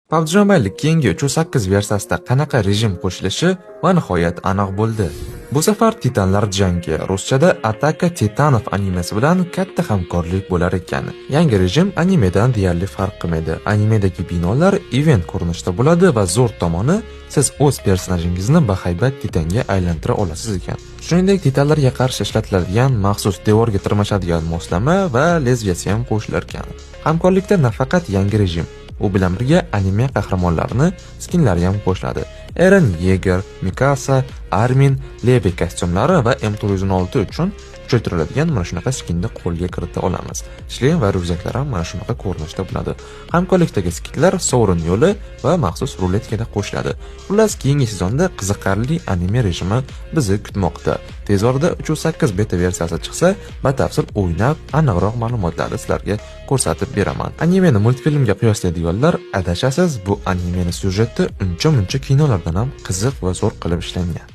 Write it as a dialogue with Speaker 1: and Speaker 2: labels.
Speaker 1: PUBG Mobile keyingi 3.8 versiyasida qanaqa rejim qo'shilishi va nihoyat aniq bo'ldi. Bu safar Titanlar jangi, ruschada Ataka Titanov animesi bilan katta hamkorlik bo'lar ekan. Yangi rejim animedan deyarli farq qilmaydi. Animedagi binolar event ko'rinishida bo'ladi va zo'r tomoni siz o'z personajingizni bahaybat titanga aylantira olasiz ekan. Shuningdek, titanlarga qarshi ishlatiladigan maxsus devorga tirmashadigan moslama va lezgiyasi ham qo'shilar ekan. Hamkorlikda nafaqat yangi rejim, u bilan birga anime qahramonlarini skinlari ham qo'shiladi. Eren Yeager, Mikasa, Armin, Levi kostyumlari va M416 uchun kuchaytiriladigan mana shunaqa skinni qo'lga kirita olamiz. Shlem va ryukzaklar ham mana shunaqa ko'rinishda bo'ladi. Hamkorlikdagi skinlar sovrin yo'li va maxsus ruletkada qo'shiladi. Xullas, keyingi sezonda qiziqarli anime rejimi bizni kutmoqda. Tez orada 3.8 beta versiyasi chiqsa, batafsil o'ynab, aniqroq ma'lumotlarni sizlarga ko'rsatib beraman. Animeni multfilmga qiyoslaydiganlar adashasiz, bu animeni syujeti uncha-muncha kinolardan ham qiziq va zo'r qilib ishlangan.